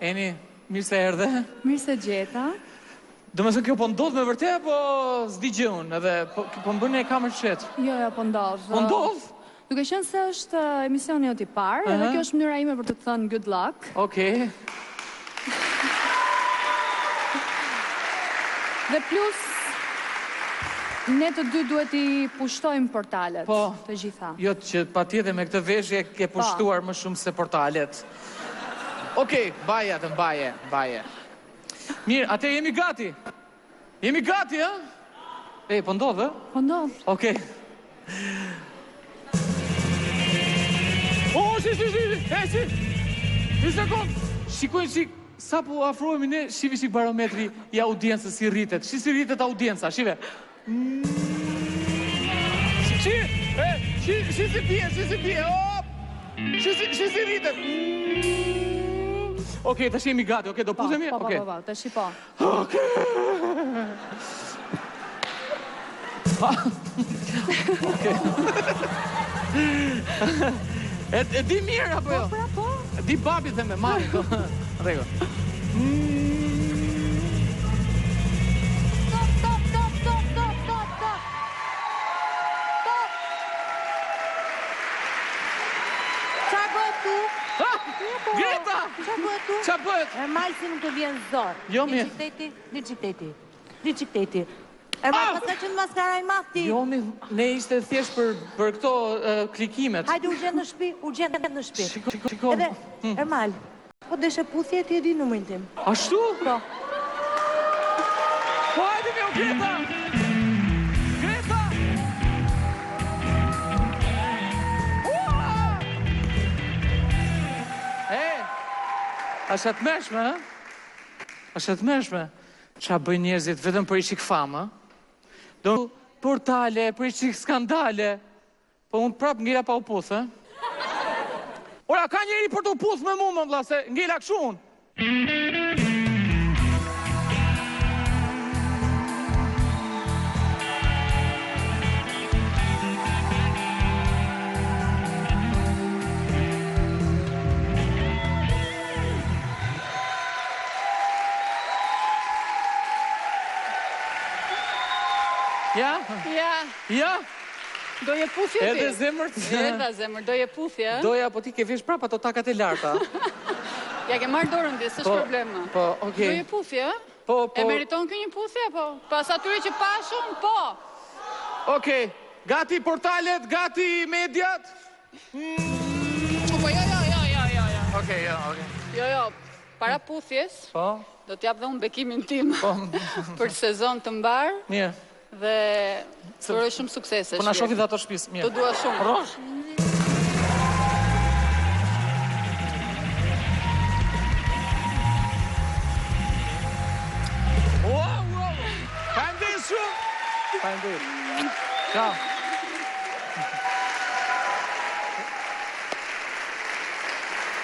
Eni, mirë se erdhe. Mirë se gjeta. Do më thënë kjo po ndodh me vërtet, po s'di gjë unë, edhe po më bënë e kamer qetë. Jo, po ndodh. Po ndodh? Duke qenë se është emisioni jot i parë, edhe kjo është mënyra ime për të thënë good luck. Okej. Dhe plus, ne të dy duhet i pushtojmë portalet, të gjitha. Jo, që patjetër me këtë veshje ke pushtuar më shumë se portalet. Okej, baje atë, baje. Mirë, atë jemi gati. Jemi gati, ha? E, po ndodhë, ha? Po ndodhë. Okej. O, si. Një sekund. Shikojnë shik, sa po afrohemi ne, shivi shik barometri i audiencës si rritet. Si rritet audienca, shive. Si si pje, op! Si rritet. Okej, të jemi gati, okej, do puzemi? Po, të shi po. Okej. E di mirë, apo jo? Po. E di babi dhe me mami, do. Rego. Greta! Qa bëhet? Ermal si nuk të vjen zor. Jo, mi. Liqiteti. Ermal, pas ka qënë maskara i mafti. Jo, mi, ne ishte thjesht për këto klikimet. Hajde u gjenë në shpi. Shiko. Edhe, Ermal, po deshe puthje ti e di numrin tim. Ashtu? Po. Po, hajde mi, o Greta! Ashtë të mërshme, ha? Ashtë të mërshme. Qa bëj njerëzit vetëm për i qik famë, ha? Do portale, për i qik skandale. Po unë prapë ngjela pa u puthë, ha? Ora, ka njeri për të u puthë me mu, më vla, se ngjela këshu unë. Ja? Doje puthje ti? Edhe zemër të... Edhe zemër, doje puthje? Doja, po ti ke vesh prapa ato takat e larta. Ja ke marrë dorën ti, s'është problema. Po, okej. Doje puthje? Po. E meriton kjo një puthje, po? Pas atyre që pashun, po. Okej, gati portalet, gati mediat? Po, jo. Okej. Jo, para puthjes, Po. do t'jap dhe unë bekimin tim për sezon të mbar. Mirë. Dhe të uroj shumë suksese. Po na shofi dhe ato shtëpisë, mirë. Të dua shumë. Rosh? Wow! Faleminderit shumë! Faleminderit. Ciao.